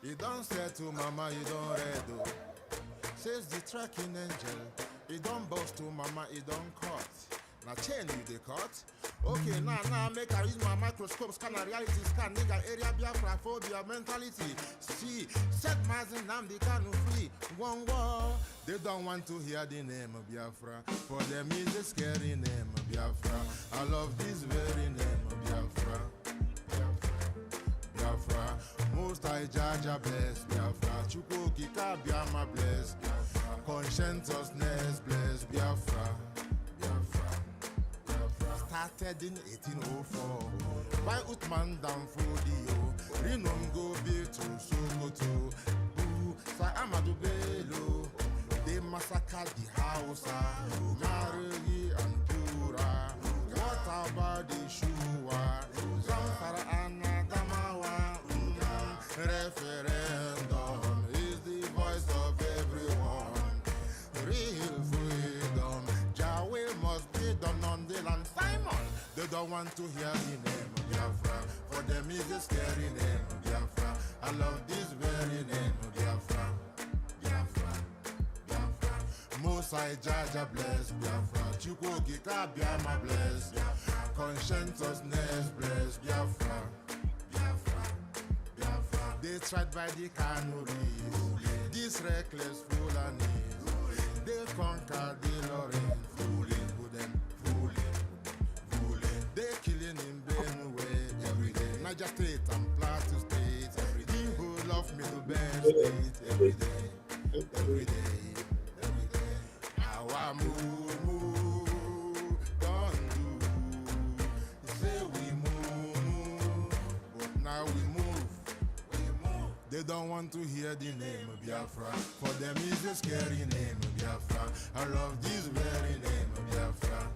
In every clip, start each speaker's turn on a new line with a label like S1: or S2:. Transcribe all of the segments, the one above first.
S1: You don't say to mama, you don't read though. Says the tracking angel. You don't boast to mama, you don't cut. Now chain you the cut. Okay, now make I use my microscope, scan a reality scan, nigga area biafra phobia mentality. See, set mazin nam the canu free. One war. They don't want to hear the name of Biafra. For them is a scary name of Biafra. I love this very name of Biafra. Biafra, most I judge a bless Biafra. Chuko kika biama bless Biafra. Conscientiousness bless Biafra. Biafra. Biafra. Started in 1804 by Utman Danfodio. Rinom go be to Sokoto. Sa Amadou Bello. They massacred the house. Marigi and Pura. What about the Shua? Zamfara and referendum is the voice of everyone. Real freedom, Yahweh must be done on the land. Simon, they don't want to hear the name of Biafra. For them is a scary name of Biafra. I love this very name of Biafra. Biafra, Biafra. Mosai Jaja bless Biafra. Chuko Gika Biama bless Biafra. Conscientiousness bless Biafra. They tried by the canories, these reckless foolanies. They conquered the Lorraine, fooling. They killing in Benue every day. Niger State and Plateau State, the whole of Middle Belt State every day. Our move, don't do. Say we move, but now we move. They don't want to hear the name of Biafra. For them is a scary name of Biafra. I love this very name of Biafra.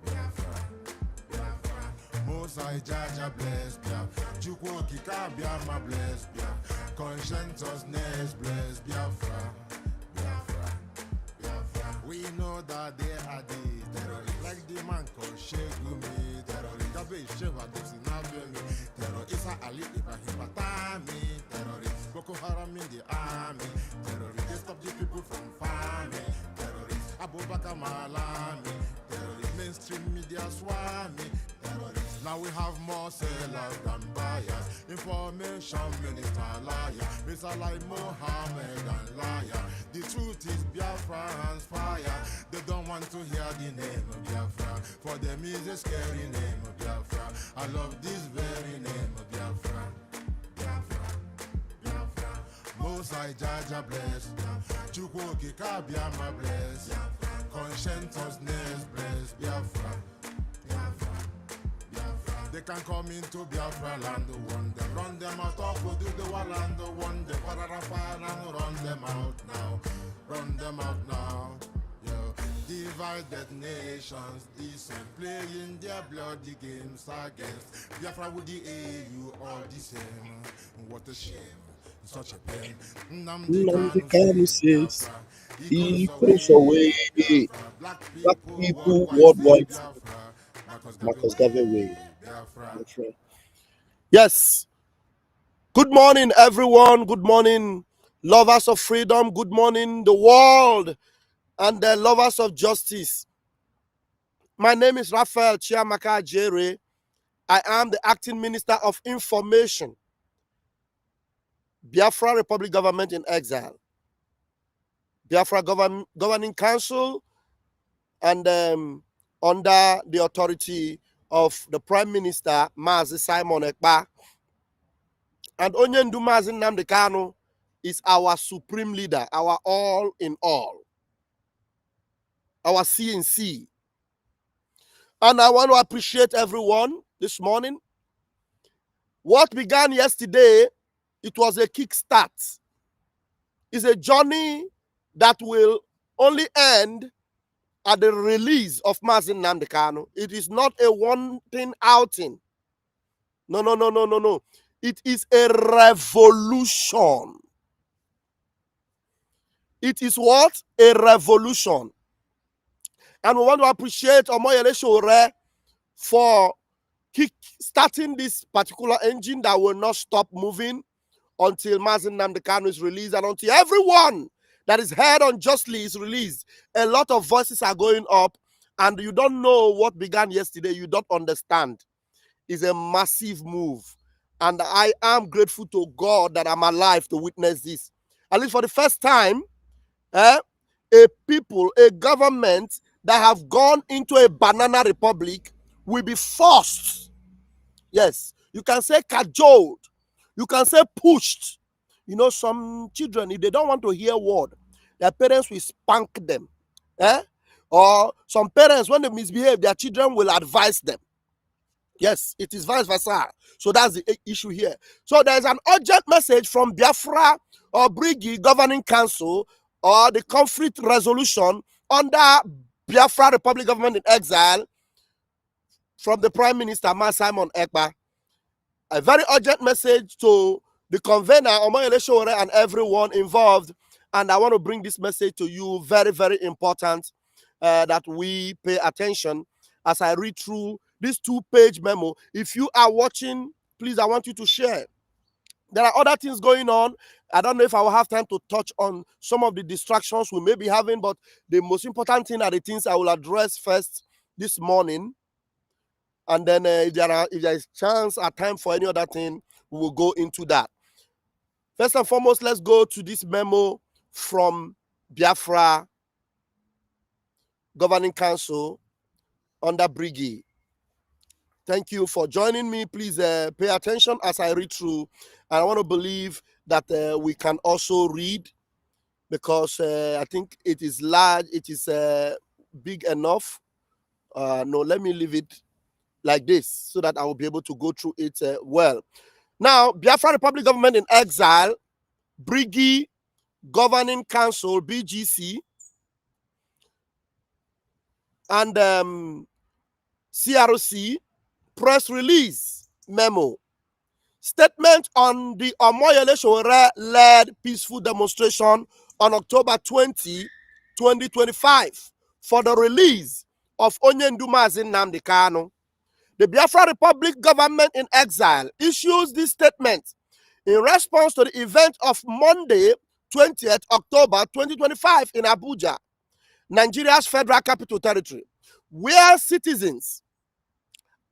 S1: Biafra, Biafra. Mosai Jaja bless Biafra. Chukwu Kika Biama bless Biafra. Conscientiousness bless Biafra. Biafra, Biafra. We know that they are the terrorists. Like the man called Shegumi. Terrorist. Gabe Sheva Dixinabemi. Terrorist. Isa Ali Ibrahim Batami. Terrorist. Boko Haram in the army. Terrorists. They stop the people from farming. Terrorists. Abubakar Malami. Terrorists. Mainstream media swami. Terrorists. Now we have more sellers than buyers. Information minister liar. Mr. like Mohammed and liar. The truth is Biafra's fire. They don't want to hear the name of Biafra. For them is a scary name of Biafra. I love this very name of Biafra. Biafra. Mosai Jaja bless, Chukwu Kika Biama bless, Conscientiousness bless, Biafra, Biafra, Biafra. They can come into Biafra land, run them out of do the wall and the one, the Pararafan and run them out now, yo. Divided nations, decent, playing their bloody games against Biafra with the AU all the same. What a shame. Such a pain.
S2: Nnamdi Kanu says he goes away. Black people worldwide. Marcus Garvey way. Yes. Good morning, everyone. Good morning, lovers of freedom. Good morning, the world and the lovers of justice. My name is Raphael Chiamaka Jere. I am the acting minister of information. Biafra Republic Government in Exile, Biafra Governing Council, and under the authority of the Prime Minister, Mazi Simon Ekpa. And Onyendu Mazi Nnamdi Kanu is our supreme leader, our all in all, our CNC. And I want to appreciate everyone this morning. What began yesterday, it was a kickstart. It's a journey that will only end at the release of Mazi Nnamdi Kanu. It is not a one-thing outing. No. It is a revolution. It is what? A revolution. And we want to appreciate Yele Sowore for starting this particular engine that will not stop moving until Mazi Nnamdi Kanu is released and until everyone that is held unjustly is released. A lot of voices are going up, and you don't know what began yesterday. You don't understand. It's a massive move. And I am grateful to God that I'm alive to witness this. At least for the first time, a government that have gone into a banana republic will be forced. Yes, you can say cajoled. You can say pushed. You know, some children, if they don't want to hear word, their parents will spank them. Or some parents, when they misbehave, their children will advise them. Yes, it is vice versa. So that's the issue here. So there's an urgent message from Biafra or BRGIE Governing Council or the conflict resolution under Biafra Republic Government in Exile from the Prime Minister, Simon Ekpa. A very urgent message to the convener, Yele Sowore, and everyone involved. And I want to bring this message to you. Very, very important that we pay attention as I read through this 2-page memo. If you are watching, please, I want you to share. There are other things going on. I don't know if I will have time to touch on some of the distractions we may be having, but the most important thing are the things I will address first this morning. And then if there is chance or time for any other thing, we will go into that. First and foremost, let's go to this memo from Biafra Governing Council under BRGIE. Thank you for joining me. Please pay attention as I read through. And I want to believe that we can also read, because I think it is large, it is big enough. No, let me leave it like this so that I will be able to go through it well. Now, Biafra Republic Government in Exile, BRGIE Governing Council, BGC, and CRC press release memo. Statement on the Yele Sowore-led peaceful demonstration on October 20, 2025 for the release of Onyendu Mazi Nnamdi Kanu. The Biafra Republic Government in Exile issues this statement in response to the event of Monday, 20th October 2025 in Abuja, Nigeria's Federal Capital Territory, where citizens,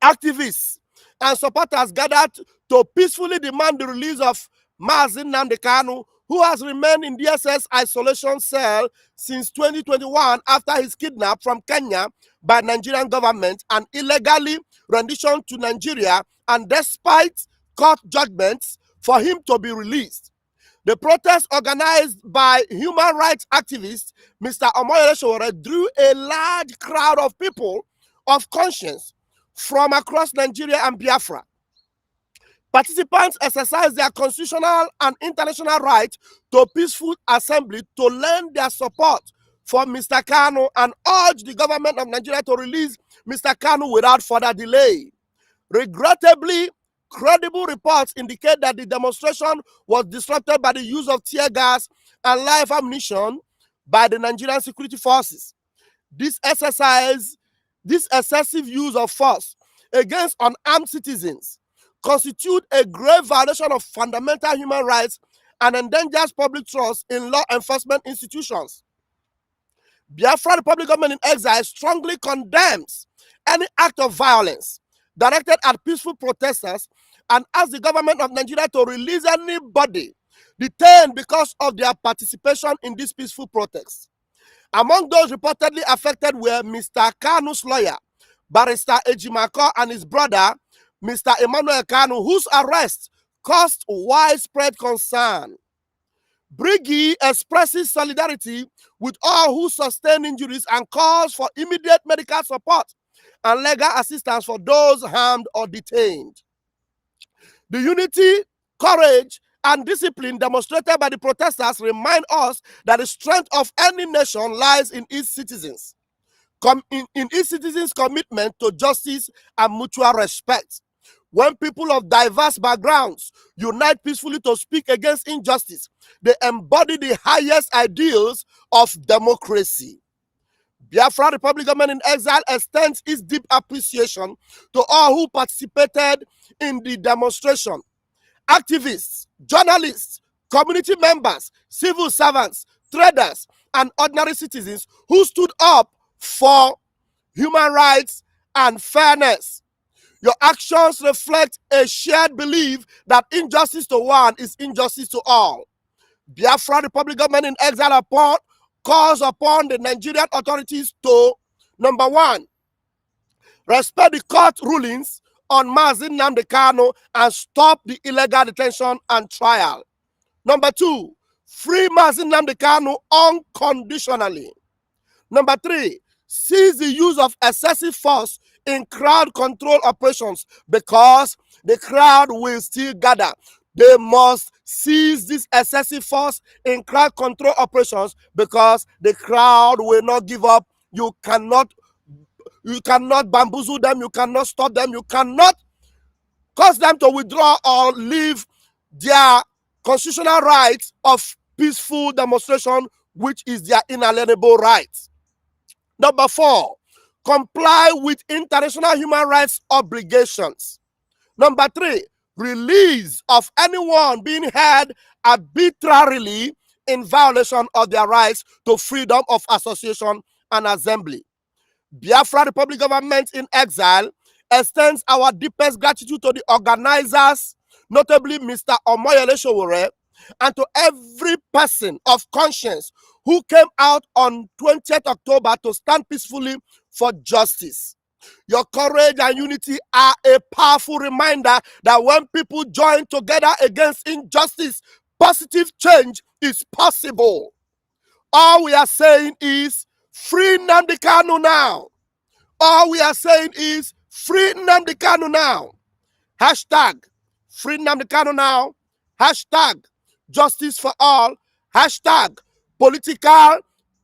S2: activists, and supporters gathered to peacefully demand the release of Mazi Nnamdi Kanu, who has remained in DSS isolation cell since 2021 after his kidnap from Kenya by Nigerian government and illegally rendition to Nigeria, and despite court judgments for him to be released. The protest organized by human rights activist Mr. Yele Sowore drew a large crowd of people of conscience from across Nigeria and Biafra. Participants exercised their constitutional and international right to peaceful assembly to lend their support for Mr. Kanu and urged the government of Nigeria to release Mr. Kanu without further delay. Regrettably, credible reports indicate that the demonstration was disrupted by the use of tear gas and live ammunition by the Nigerian security forces. This excessive use of force against unarmed citizens constitute a grave violation of fundamental human rights and endangers public trust in law enforcement institutions. Biafra Republic Government in Exile strongly condemns any act of violence directed at peaceful protesters and asks the government of Nigeria to release anybody detained because of their participation in this peaceful protest. Among those reportedly affected were Mr. Kanu's lawyer, Barrister Ejimako, and his brother, Mr. Emmanuel Kanu, whose arrest caused widespread concern. BRGIE expresses solidarity with all who sustained injuries and calls for immediate medical support and legal assistance for those harmed or detained. The unity, courage, and discipline demonstrated by the protesters remind us that the strength of any nation lies in its citizens, in its citizens' commitment to justice and mutual respect. When people of diverse backgrounds unite peacefully to speak against injustice, they embody the highest ideals of democracy. Biafra Republic Government in Exile extends its deep appreciation to all who participated in the demonstration. Activists, journalists, community members, civil servants, traders, and ordinary citizens who stood up for human rights and fairness. Your actions reflect a shared belief that injustice to one is injustice to all. Biafra Republic Government in Exile calls upon the Nigerian authorities to, number one, respect the court rulings on Mazi Nnamdi Kanu and stop the illegal detention and trial. Number two, free Mazi Nnamdi Kanu unconditionally. Number three, cease the use of excessive force in crowd control operations because the crowd will still gather. They must cease this excessive force in crowd control operations because the crowd will not give up. You cannot bamboozle them, you cannot stop them, you cannot cause them to withdraw or leave their constitutional right of peaceful demonstration, which is their inalienable right. Number four, comply with international human rights obligations. Number three, release of anyone being held arbitrarily in violation of their rights to freedom of association and assembly. Biafra Republic Government in Exile extends our deepest gratitude to the organizers, notably Mr. Yele Sowore, and to every person of conscience who came out on 20th October to stand peacefully for justice. Your courage and unity are a powerful reminder that when people join together against injustice, positive change is possible. All we are saying is, free Nnamdi Kanu now. All we are saying is, free Nnamdi Kanu now. Hashtag, free Nnamdi Kanu now. Hashtag, justice for all. Hashtag, political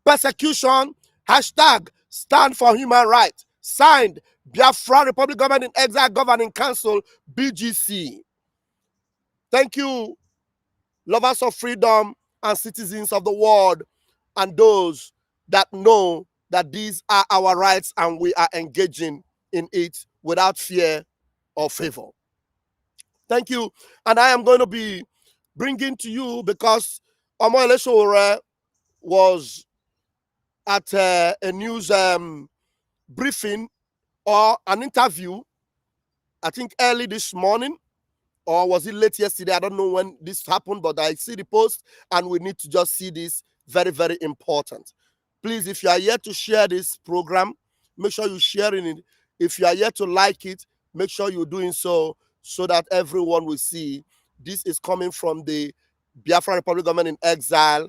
S2: persecution. Hashtag, stand for human rights. Signed, Biafra Republic Government in Exile Governing Council, BGC. Thank you, lovers of freedom and citizens of the world, and those that know that these are our rights and we are engaging in it without fear or favor. Thank you. And I am going to be bringing to you, because Yele Sowore was at a news briefing or an interview, I think early this morning, or was it late yesterday? I don't know when this happened, but I see the post and we need to just see this. Very, very important. Please, if you are yet to share this program, make sure you share it. If you are yet to like it, make sure you're doing so that everyone will see. This is coming from the Biafra Republic Government in Exile,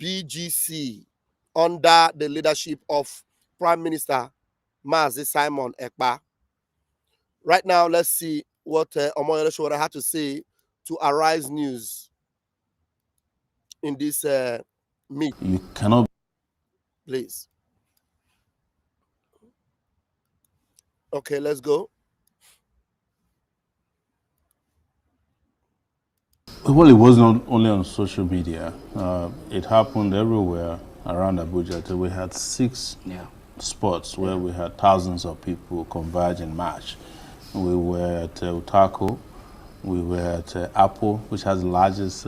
S2: BGC, under the leadership of Prime Minister Mazi Simon Ekpa. Right now, let's see what Yele Sowore had to say to Arise News in this meet.
S3: You cannot.
S2: Please. Okay, let's go.
S3: Well, it was not only on social media. It happened everywhere around Abuja. We had six spots where we had thousands of people converge in march. We were at Utako. We were at Apple, which has the largest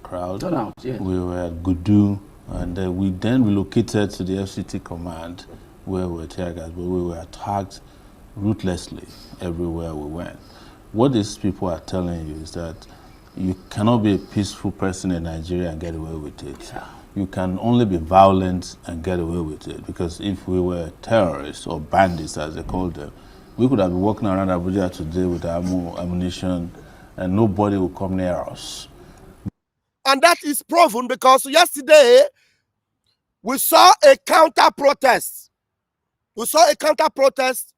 S3: crowd. We were at Gudu, and we then relocated to the FCT command, where we were tear gas, but we were attacked ruthlessly everywhere we went. What these people are telling you is that you cannot be a peaceful person in Nigeria and get away with it. You can only be violent and get away with it, because if we were terrorists or bandits, as they call them, we could have been walking around Abuja today with ammunition and nobody would come near us.
S2: And that is proven because yesterday we saw a counter protest. We saw a counter protest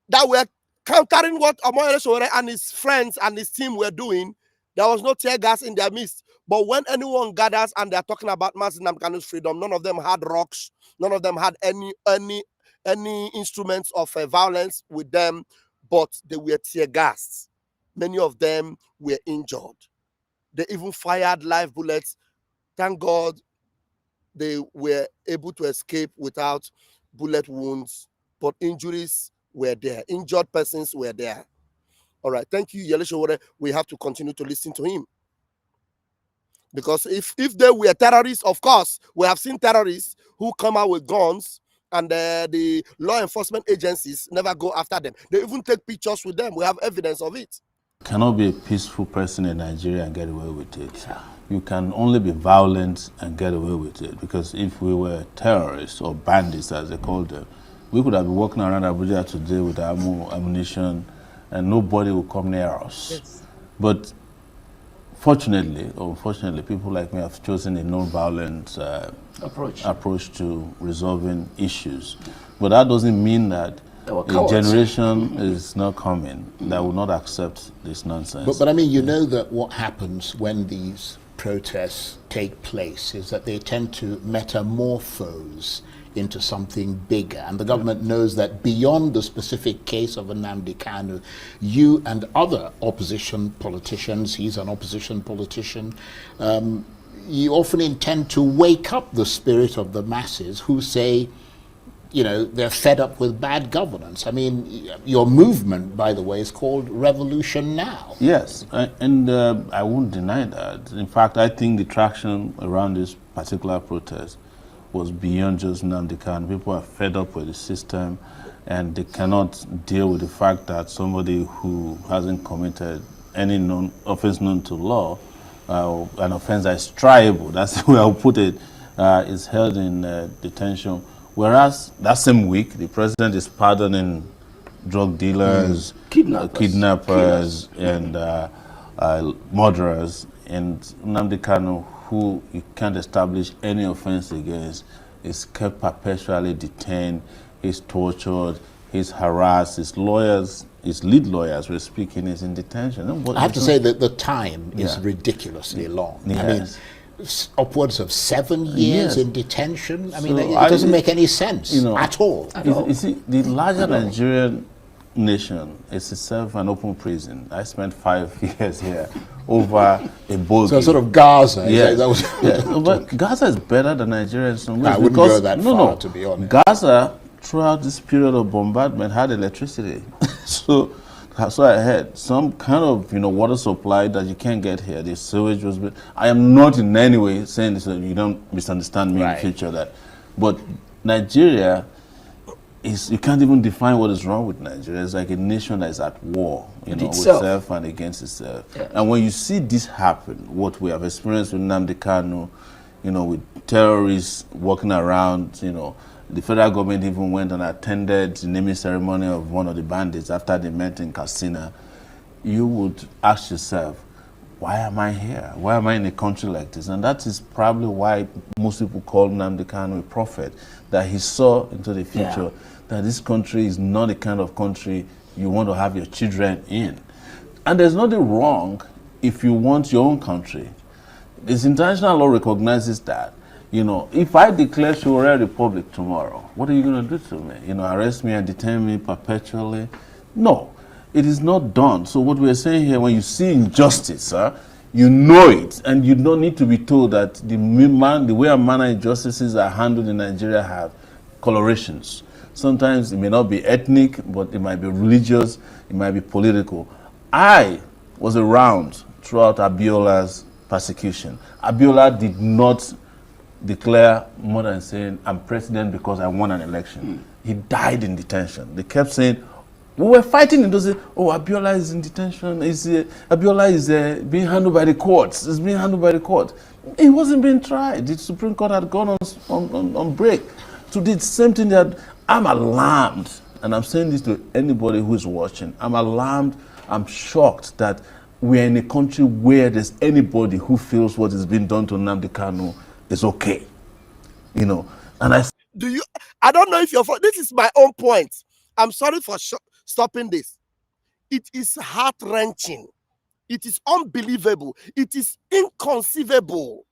S2: that were countering what Yele Sowore and his friends and his team were doing. There was no tear gas in their midst. But when anyone gathers and they're talking about Mazi Nnamdi Kanu's freedom, none of them had rocks. None of them had any instruments of violence with them, but they were tear gassed. Many of them were injured. They even fired live bullets. Thank God they were able to escape without bullet wounds, but injuries were there. Injured persons were there. All right. Thank you, Yele Sowore. We have to continue to listen to him. Because if they were terrorists, of course, we have seen terrorists who come out with guns and the law enforcement agencies never go after them. They even take pictures with them. We have evidence of it.
S3: Cannot be a peaceful person in Nigeria and get away with it. You can only be violent and get away with it, because if we were terrorists or bandits, as they call them, we could have been walking around Abuja today with ammunition and nobody would come near us.
S2: Yes.
S3: But fortunately or unfortunately, people like me have chosen a non-violent approach to resolving issues. But that doesn't mean that a generation is not coming that will not accept this nonsense.
S4: But I mean, you know that what happens when these protests take place is that they tend to metamorphose into something bigger. And the government knows that beyond the specific case of Nnamdi Kanu, you and other opposition politicians, he's an opposition politician, you often intend to wake up the spirit of the masses who say, you know, they're fed up with bad governance. I mean, your movement, by the way, is called Revolution Now.
S3: Yes, and I won't deny that. In fact, I think the traction around this particular protest was beyond just Nnamdi Kanu. People are fed up with the system, and they cannot deal with the fact that somebody who hasn't committed any offense known to law, an offense that is triable, that's the way I'll put it, is held in detention. Whereas that same week, the president is pardoning drug dealers, kidnappers and murderers, and Nnamdi Kanu, who you can't establish any offense against, is kept perpetually detained, he's tortured, he's harassed, his lawyers, his lead lawyers were speaking, is in detention.
S4: I have to say that the time is ridiculously long.
S3: Yes.
S4: I mean, upwards of 7 years in detention. I mean, it doesn't make any sense at all.
S3: You see, the larger Nigerian nation is itself an open prison. I spent 5 years here over a boat.
S4: So sort of Gaza.
S3: Yeah,
S4: that was
S3: but Gaza is better than Nigeria in some ways.
S4: I wouldn't go that far, to be honest.
S3: Gaza, throughout this period of bombardment, had electricity. so I heard some kind of water supply that you can't get here. The sewage was. I am not in any way saying this. So you don't misunderstand me in the future. But Nigeria is, you can't even define what is wrong with Nigeria. It's like a nation that is at war, with itself and against itself. Yeah. And when you see this happen, what we have experienced with Nnamdi Kanu, with terrorists walking around, the federal government even went and attended the naming ceremony of one of the bandits after they met in Katsina. You would ask yourself, why am I here? Why am I in a country like this? And that is probably why most people call Nnamdi Kanu a prophet, that he saw into the future that this country is not the kind of country you want to have your children in. And there's nothing wrong if you want your own country. This international law recognizes that. If I declare Sowore Republic tomorrow, what are you going to do to me? Arrest me and detain me perpetually? No, it is not done. So what we're saying here, when you see injustice, you know it, and you don't need to be told that the way and manner injustices are handled in Nigeria have colorations. Sometimes it may not be ethnic, but it might be religious, it might be political. I was around throughout Abiola's persecution. Abiola did not declare more than saying, I'm president because I won an election. He died in detention. They kept saying, we were fighting and they said, oh, Abiola is in detention. Abiola is being handled by the courts. It's being handled by the court. He wasn't being tried. The Supreme Court had gone on break. So the same thing that I'm alarmed, and I'm saying this to anybody who is watching, I'm alarmed, I'm shocked that we're in a country where there's anybody who feels what is being done to Nnamdi Kanu is okay. And I
S2: don't know if you're, this is my own point. I'm sorry for stopping this. It is heart-wrenching. It is unbelievable. It is inconceivable.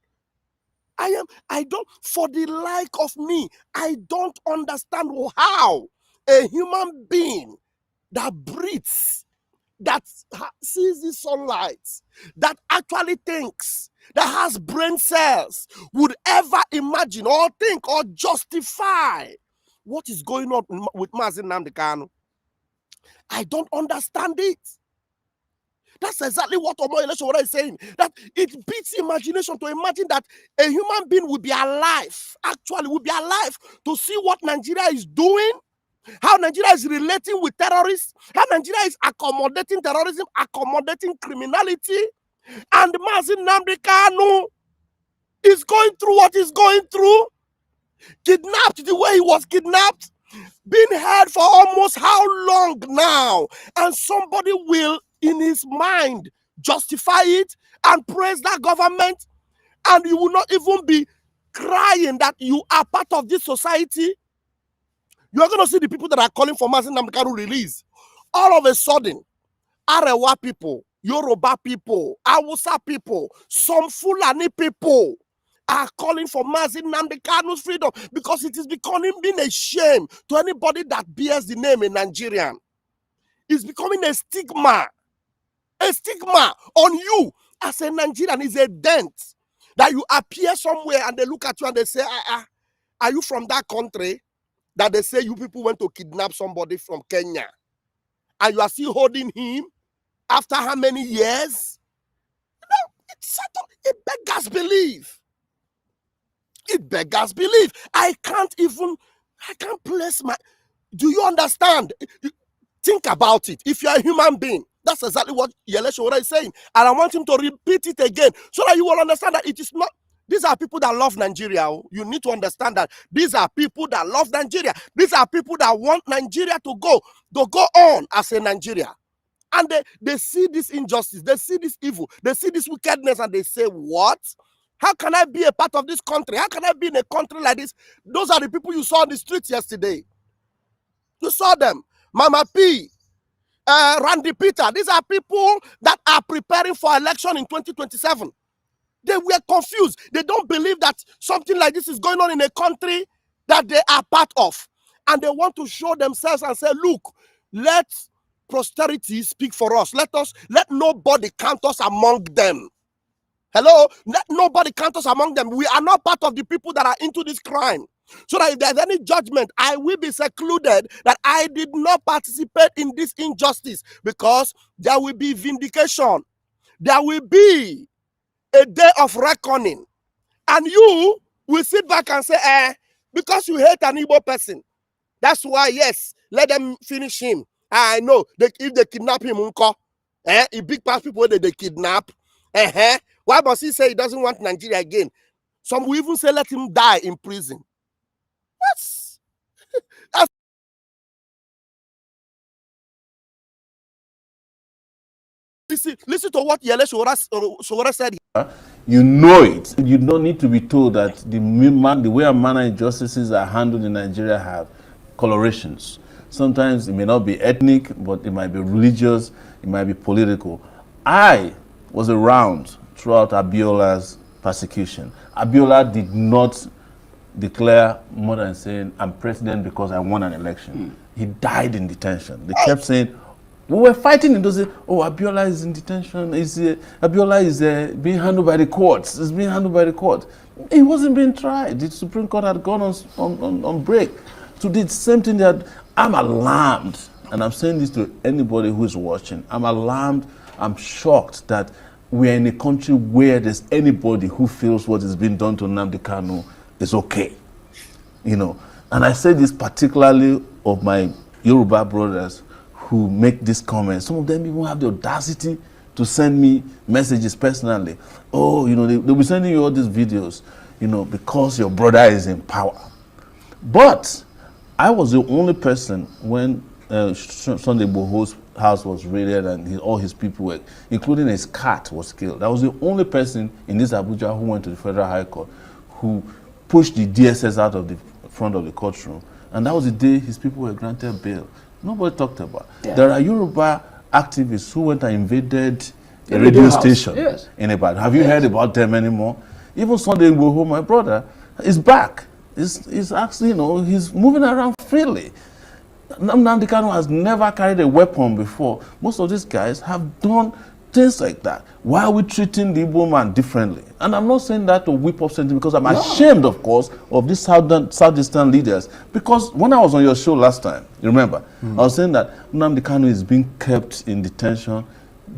S2: For the like of me, I don't understand how a human being that breathes, that sees the sunlight, that actually thinks, that has brain cells would ever imagine or think or justify what is going on with Mazi Nnamdi Kanu. I don't understand it. That's exactly what Yele Sowore is saying. That it beats imagination to imagine that a human being will be alive, actually will be alive to see what Nigeria is doing, how Nigeria is relating with terrorists, how Nigeria is accommodating terrorism, accommodating criminality, and Mazi Nnamdi Kanu is going through what he's going through, kidnapped the way he was kidnapped, been held for almost how long now, and somebody will, in his mind, justify it and praise that government, and you will not even be crying that you are part of this society. You are going to see the people that are calling for Mazi Nnamdi Kanu release. All of a sudden, Arewa people, Yoruba people, Hausa people, some Fulani people are calling for Mazi Nnamdi Kanu's freedom because it is becoming a shame to anybody that bears the name a Nigerian. It's becoming a stigma on you as a Nigerian. Is a dent that you appear somewhere and they look at you and they say, are you from that country that they say you people went to kidnap somebody from Kenya and you are still holding him after how many years? No, it beggars belief. It beggars belief. I can't place my... Do you understand? Think about it. If you're a human being, that's exactly what Yele Sowore is saying. And I want him to repeat it again so that you will understand that it is not... These are people that love Nigeria. You need to understand that these are people that love Nigeria. These are people that want Nigeria to go on as a Nigeria. And they see this injustice, they see this evil, they see this wickedness, and they say, what? How can I be a part of this country? How can I be in a country like this? Those are the people you saw on the streets yesterday. You saw them. Mama P, Randy Peter. These are people that are preparing for election in 2027. They were confused. They don't believe that something like this is going on in a country that they are part of. And they want to show themselves and say, look, let posterity speak for us. Let nobody count us among them. Hello? Let nobody count us among them. We are not part of the people that are into this crime. So that if there's any judgment, I will be secluded that I did not participate in this injustice, because there will be vindication. There will be a day of reckoning. And you will sit back and say, because you hate an Igbo person, that's why, yes, let them finish him. I know, if they kidnap him, a big part of people that they kidnap, why must he say he doesn't want Nigeria again? Some will even say let him die in prison. That's listen to what Yele Sowore said.
S3: You know it. You don't need to be told that the way and manner injustices are handled in Nigeria have colorations. Sometimes it may not be ethnic, but it might be religious, it might be political. I was around throughout Abiola's persecution. Abiola did not declare more than saying, I'm president because I won an election. He died in detention. They kept saying, we were fighting in those days, oh, Abiola is in detention, Abiola is being handled by the courts, it's being handled by the court. He wasn't being tried. The Supreme Court had gone on break. So the same thing that I'm alarmed, and I'm saying this to anybody who is watching, I'm alarmed, I'm shocked that we are in a country where there's anybody who feels what is being done to Nnamdi Kanu is okay. You know, and I say this particularly of my Yoruba brothers who make these comments. Some of them even have the audacity to send me messages personally. Oh, you know, they'll be sending you all these videos, you know, because your brother is in power. But I was the only person when Sunday Igboho's house was raided and all his people were, including his cat, was killed. I was the only person in this Abuja who went to the Federal High Court who pushed the DSS out of the front of the courtroom. And that was the day his people were granted bail. Nobody talked about. Yeah. There are Yoruba activists who went and invaded a radio station in Ibadan. Have you heard about them anymore? Even Sunday Igboho, my brother, is back. He's actually, you know, he's moving around freely. Nnamdi Kanu has never carried a weapon before. Most of these guys have done Things like that. Why are we treating the Igbo man differently? And I'm not saying that to whip up sentiment, because I'm ashamed, of course, of these Southeastern leaders. Because when I was on your show last time, you remember, I was saying that Nnamdi Kanu is being kept in detention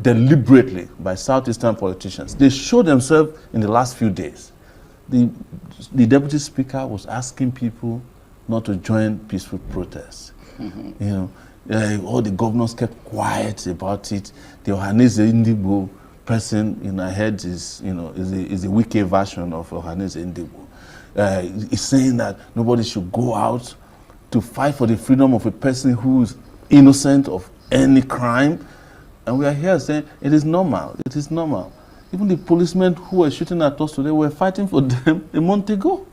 S3: deliberately by Southeastern politicians. They showed themselves in the last few days. The deputy speaker was asking people not to join peaceful protests. You know, all the governors kept quiet about it. The Ohaneze Ndigbo person in our head is, you know, is a Wike version of Ohaneze Ndigbo. He's saying that nobody should go out to fight for the freedom of a person who's innocent of any crime. And we are here saying it is normal. It is normal. Even the policemen who were shooting at us today were fighting for them a month ago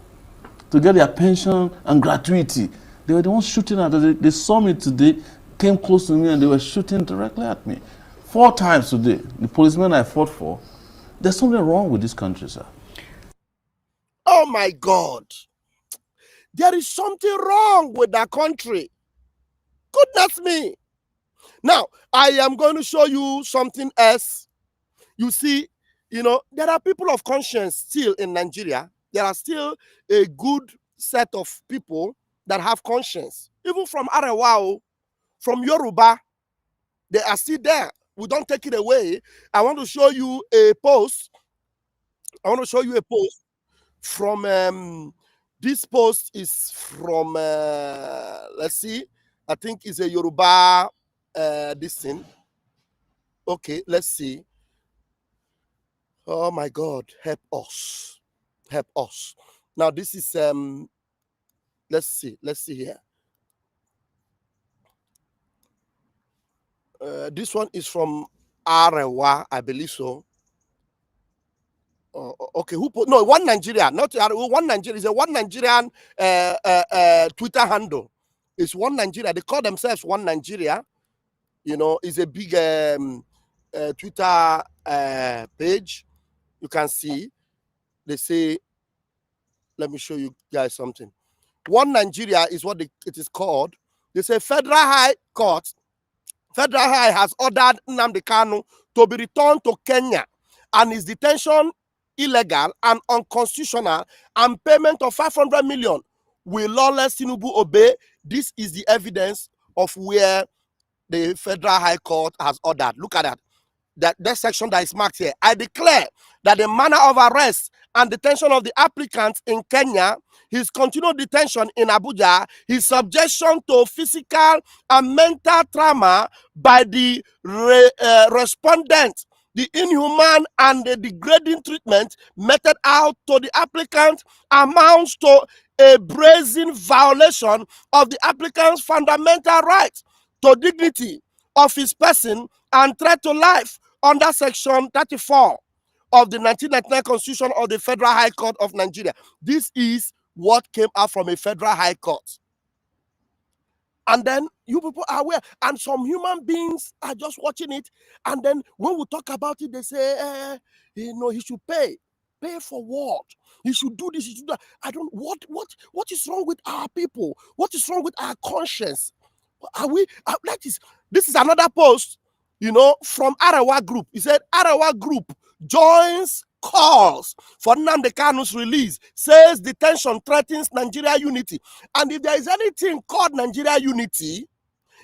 S3: to get their pension and gratuity. They were the ones shooting at us. They saw me today, came close to me, and they were shooting directly at me. 4 times today, the policemen I fought for. There's something wrong with this country, sir.
S2: Oh my God. There is something wrong with that country. Goodness me. Now, I am going to show you something else. You see, you know, there are people of conscience still in Nigeria. There are still a good set of people that have conscience. Even from Arewa, from Yoruba, they are still there. We don't take it away. I want to show you a post. From this post is from let's see, I think it's a Yoruba this thing. Okay, let's see. Oh my God, help us. Help us. Now this is let's see here. This one is from Arewa, I believe so. Okay, who put no one Nigeria, not one Nigeria, is a one Nigerian Twitter handle. It's one Nigeria. They call themselves one Nigeria. You know, it's a big Twitter page. You can see. They say, let me show you guys something. One Nigeria is what it is called. They say Federal High has ordered Nnamdi Kanu to be returned to Kenya and his detention illegal and unconstitutional, and payment of 500 million. Will lawless Tinubu obey? This is the evidence of where the Federal High Court has ordered. Look at that. That section that is marked here. I declare that the manner of arrest and detention of the applicant in Kenya, his continued detention in Abuja, his subjection to physical and mental trauma by the respondent, the inhuman and the degrading treatment meted out to the applicant amounts to a brazen violation of the applicant's fundamental right to dignity of his person and threat to life under Section 34 of the 1999 Constitution of the Federal High Court of Nigeria. This is what came out from a Federal High Court. And then you people are aware, and some human beings are just watching it. And then when we talk about it, they say, you know, he should pay. Pay for what? He should do this, he should do that. I don't, what is wrong with our people? What is wrong with our conscience? Are we, this is another post, you know, from Arewa Group. He said, Arewa Group joins calls for Nnamdi Kanu's release, says detention threatens Nigeria unity. And if there is anything called Nigeria unity,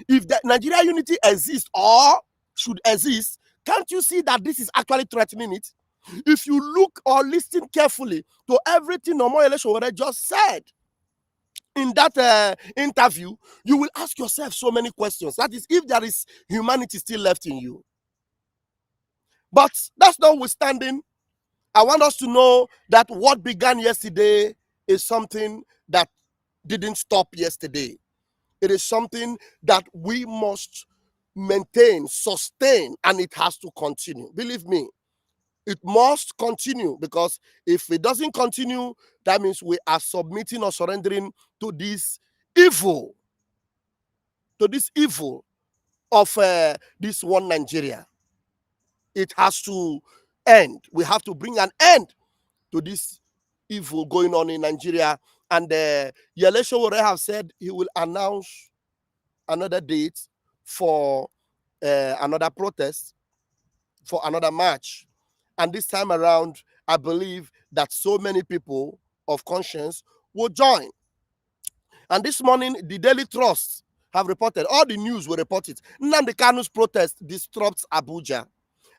S2: if the Nigeria unity exists or should exist, can't you see that this is actually threatening it? If you look or listen carefully to everything Yele Sowore just said in that interview, you will ask yourself so many questions. That is, if there is humanity still left in you. But that's notwithstanding, I want us to know that what began yesterday is something that didn't stop yesterday. It is something that we must maintain, sustain, and it has to continue. Believe me, it must continue, because if it doesn't continue, that means we are submitting or surrendering to this evil, of this one Nigeria. It has to end. We have to bring an end to this evil going on in Nigeria. And Yele Sowore have said he will announce another date for another protest. for another match. And this time around, I believe that so many people of conscience will join. And this morning, the Daily Trust have reported, all the news will report it. Nnamdi Kanu's protest disrupts Abuja.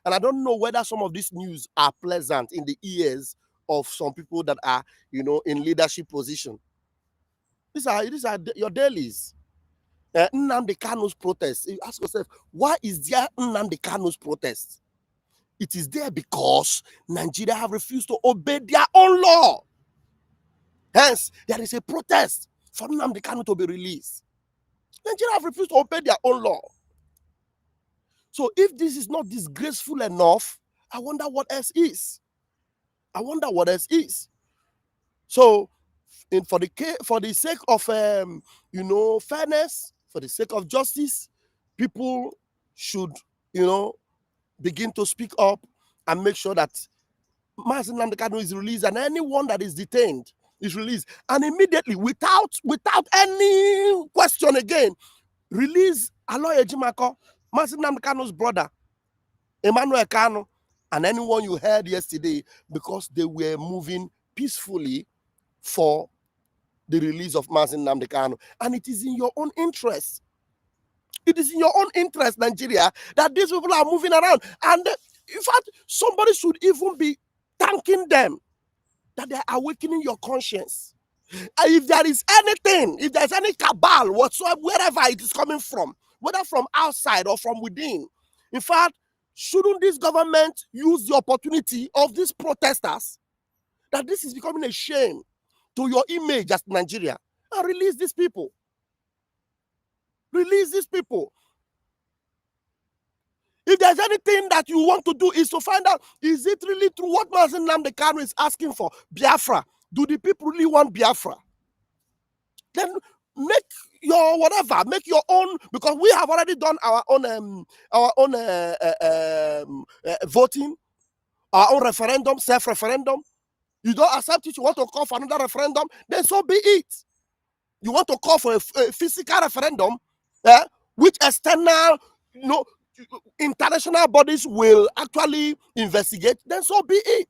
S2: And I don't know whether some of these news are pleasant in the ears of some people that are, in leadership position. These are your dailies. Nnamdi Kanu's protest. You ask yourself, why is there Nnamdi Kanu's protest? It is there because Nigeria have refused to obey their own law. Hence, there is a protest for Nnamdi Kanu to be released. Nigeria have refused to obey their own law. So if this is not disgraceful enough, I wonder what else is. I wonder what else is. So, for the sake of fairness, for the sake of justice, people should begin to speak up and make sure that Mazi Nnamdi Kanu is released and anyone that is detained is released. And immediately, without any question again, release Aloy Ejimako, Mazi Nnamdi Kanu's brother, Emmanuel Kanu, and anyone you heard yesterday, because they were moving peacefully for the release of Mazi Nnamdi Kanu. And it is in your own interest. It is in your own interest, Nigeria, that these people are moving around. And in fact, somebody should even be thanking them that they are awakening your conscience. And if there is anything, if there's any cabal whatsoever, wherever it is coming from, whether from outside or from within, in fact, shouldn't this government use the opportunity of these protesters, that this is becoming a shame to your image as Nigeria, and release these people? Release these people. If there's anything that you want to do is to find out, is it really true what Mazi Nnamdi Kanu is asking for? Biafra. Do the people really want Biafra? Then make your whatever, make your own, because we have already done our own voting, our own referendum, self-referendum. You don't accept it, you want to call for another referendum, then so be it. You want to call for a physical referendum, which external, international bodies will actually investigate, then so be it.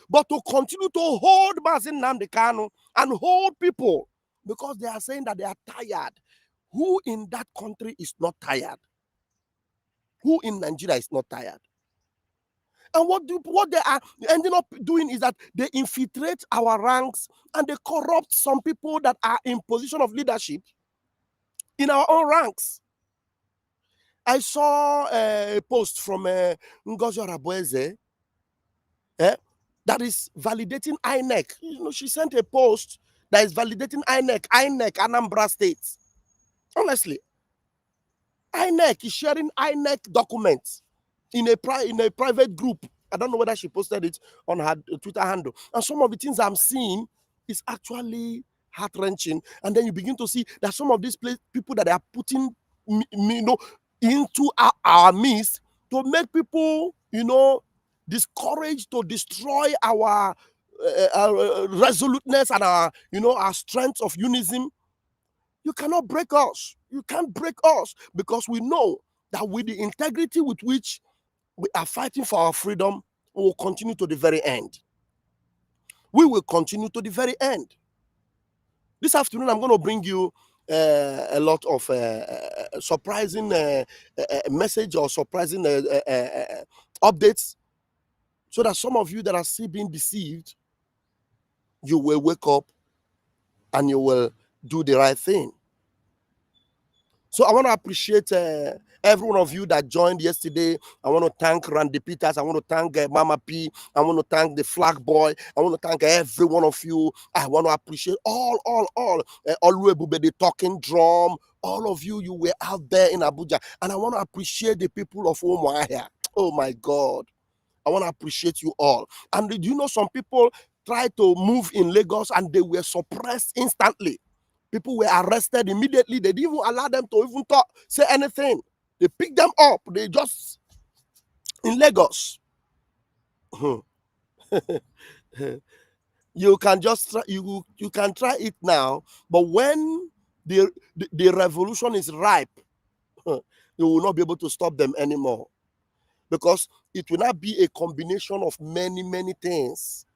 S2: But to continue to hold Mazi Nnamdi Kanu and hold people because they are saying that they are tired. Who in that country is not tired? Who in Nigeria is not tired? And what they are ending up doing is that they infiltrate our ranks and they corrupt some people that are in position of leadership in our own ranks. I saw a post from Ngozi Arabueze that is validating INEC. She sent a post that is validating INEC, Anambra State. Honestly, INEC is sharing INEC documents in a private group. I don't know whether she posted it on her Twitter handle. And some of the things I'm seeing is actually heart-wrenching. And then you begin to see that some of these people that they are putting into our midst to make people, discouraged, to destroy our resoluteness and our strength of unison. You cannot break us. You can't break us, because we know that with the integrity with which we are fighting for our freedom, we will continue to the very end. We will continue to the very end. This afternoon, I'm going to bring you a lot of surprising message or surprising updates, so that some of you that are still being deceived, you will wake up and you will do the right thing. So I want to appreciate every one of you that joined yesterday. I want to thank Randy Peters. I want to thank Mama P. I want to thank the Flag Boy. I want to thank every one of you. I want to appreciate all. Oluebube, the talking drum. All of you were out there in Abuja. And I want to appreciate the people of Umuahia. Oh my God. I want to appreciate you all. And do you know some people tried to move in Lagos and they were suppressed instantly? People were arrested immediately. They didn't even allow them to even say anything. They picked them up. They just in Lagos. You can just try, you can try it now, but when the revolution is ripe, you will not be able to stop them anymore. because it will not be a combination of many, many things.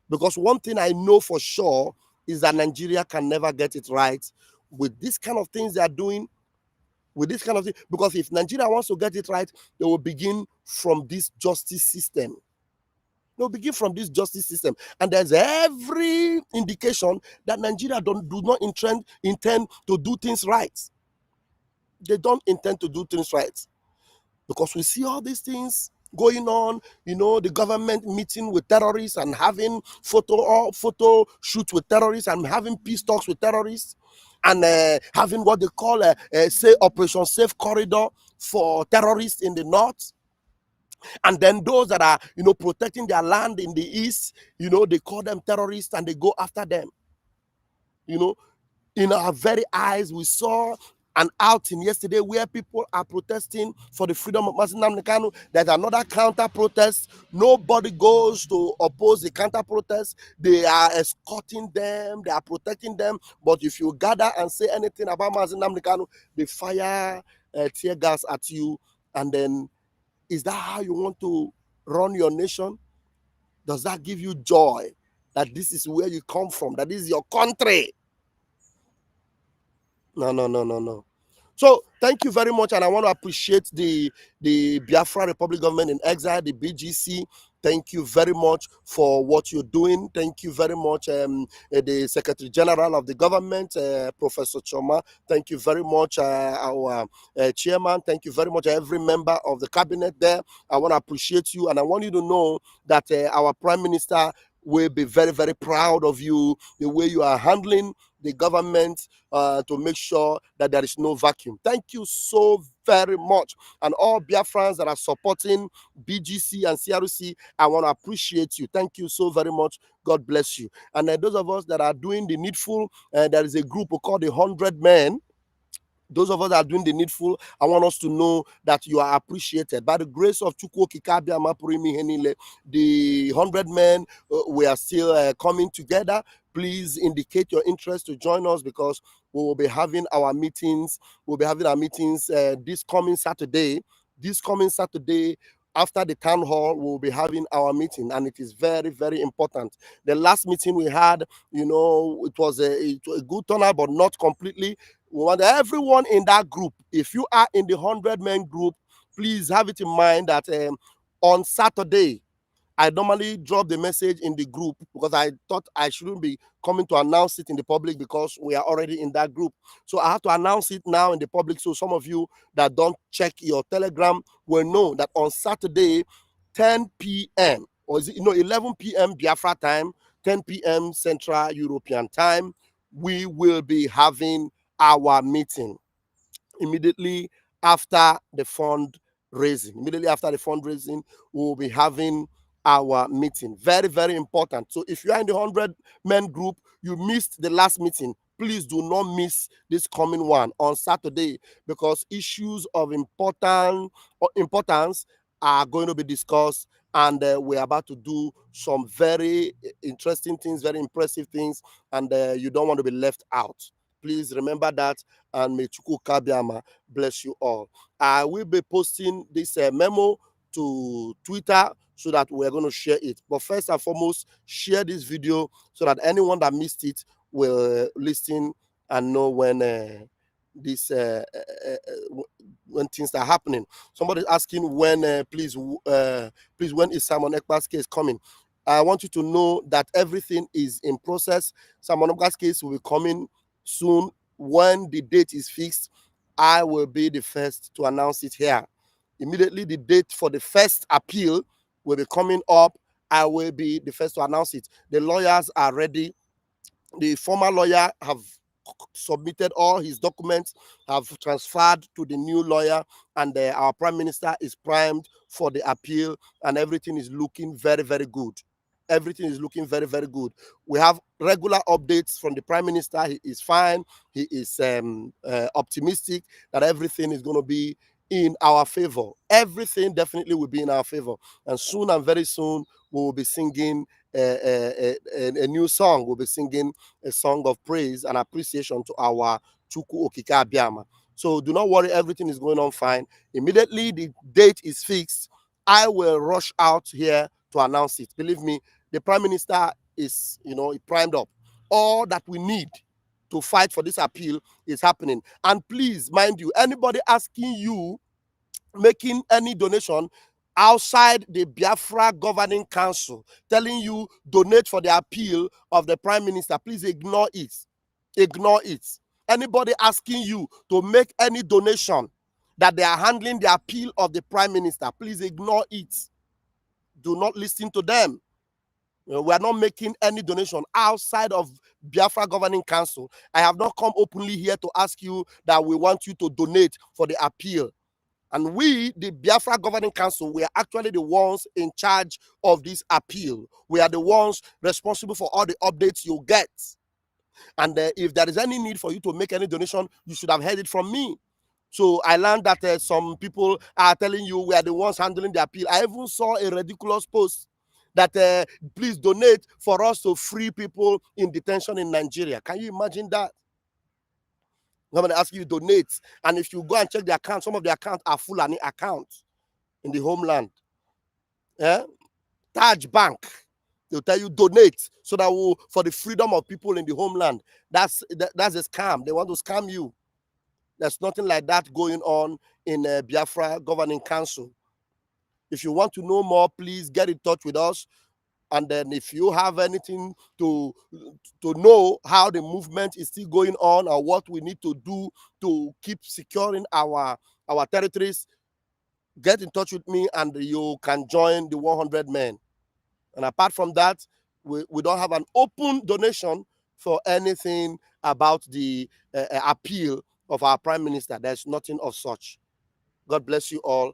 S2: Because one thing I know for sure is that Nigeria can never get it right with this kind of things they are doing, with this kind of thing. Because if Nigeria wants to get it right, they will begin from this justice system. They'll begin from this justice system. And there's every indication that Nigeria do not intend to do things right. They don't intend to do things right. Because we see all these things going on, the government meeting with terrorists and having photo shoots with terrorists and having peace talks with terrorists and having what they call say Operation Safe Corridor for terrorists in the north. And then those that are, protecting their land in the east, they call them terrorists and they go after them. In our very eyes, we saw an outing yesterday where people are protesting for the freedom of Mazi Nnamdi Kanu. There's another counter protest. Nobody goes to oppose the counter protest. They are escorting them, they are protecting them. But if you gather and say anything about Mazi Nnamdi Kanu, they fire tear gas at you. And then, is that how you want to run your nation? Does that give you joy that this is where you come from, that this is your country? No. So thank you very much, and I want to appreciate the Biafra Republic Government in Exile, the BGC. Thank you very much for what you're doing. Thank you very much, the Secretary General of the government, Professor Choma. Thank you very much, our chairman. Thank you very much, every member of the cabinet there. I want to appreciate you, and I want you to know that our Prime Minister will be very, very proud of you, the way you are handling the government to make sure that there is no vacuum. Thank you so very much. And all Biafrans that are supporting BGC and CRC, I want to appreciate you. Thank you so very much. God bless you. And those of us that are doing the needful, there is a group called the 100 Men. Those of us that are doing the needful, I want us to know that you are appreciated. By the grace of Chukwu Kikabia Mapurimi Henile, the 100 Men, we are still coming together. Please indicate your interest to join us, because we will be having our meetings. We'll be having our meetings this coming Saturday. After the town hall, we'll be having our meeting, and it is very, very important. The last meeting we had, it was a good turnout, but not completely. We want everyone in that group. If you are in the 100 Men group, please have it in mind that on Saturday, I normally drop the message in the group, because I thought I shouldn't be coming to announce it in the public, because we are already in that group. So I have to announce it now in the public, so some of you that don't check your Telegram will know that on Saturday, 10 p.m. or is it 11 p.m. Biafra time, 10 p.m. Central European time, we will be having our meeting immediately after the fundraising. We will be having our meeting. Very, very important. So if you are in the 100 Men group, you missed the last meeting, please do not miss this coming one on Saturday, because issues of importance are going to be discussed, and we're about to do some very interesting things, very impressive things, and you don't want to be left out. Please remember that, and may Chukwu Kabiama bless you all. I will be posting this memo to Twitter so that we're going to share it. But first and foremost, share this video so that anyone that missed it will listen and know when when things are happening. Somebody's asking when, please, when is Simon Ekpa's case coming? I want you to know that everything is in process. Simon Ekpa's case will be coming soon. When the date is fixed, I will be the first to announce it here. Immediately the date for the first appeal will be coming up. I will be the first to announce it. The lawyers are ready. The former lawyer have submitted all his documents, have transferred to the new lawyer, and our Prime Minister is primed for the appeal, and everything is looking very, very good. Everything is looking very, very good. We have regular updates from the Prime Minister. He is fine. He is optimistic that everything is going to be in our favor. Everything definitely will be in our favor. And soon and very soon, we will be singing a new song. We'll be singing a song of praise and appreciation to our Chukwu Okike Abiama. So do not worry, everything is going on fine. Immediately the date is fixed, I will rush out here to announce it. Believe me, the Prime Minister is, primed up. All that we need to fight for this appeal is happening. And please, mind you, anybody asking you, making any donation outside the Biafra Governing Council, telling you donate for the appeal of the Prime Minister, please ignore it. Ignore it. Anybody asking you to make any donation that they are handling the appeal of the Prime Minister, please ignore it. Do not listen to them. We are not making any donation outside of Biafra Governing Council. I have not come openly here to ask you that we want you to donate for the appeal. And we, the Biafra Governing Council, we are actually the ones in charge of this appeal. We are the ones responsible for all the updates you get. And if there is any need for you to make any donation, you should have heard it from me. So I learned that some people are telling you we are the ones handling the appeal. I even saw a ridiculous post that please donate for us to free people in detention in Nigeria. Can you imagine that? I'm going to ask you to donate. And if you go and check the account, some of the accounts are Fulani accounts in the homeland. Taj Bank, they'll tell you donate so that for the freedom of people in the homeland. That's a scam. They want to scam you. There's nothing like that going on in Biafra Governing Council. If you want to know more, please get in touch with us. And then if you have anything to know how the movement is still going on or what we need to do to keep securing our territories, get in touch with me and you can join the 100 men. And apart from that, we don't have an open donation for anything about the appeal of our Prime Minister. There's nothing of such. God bless you all.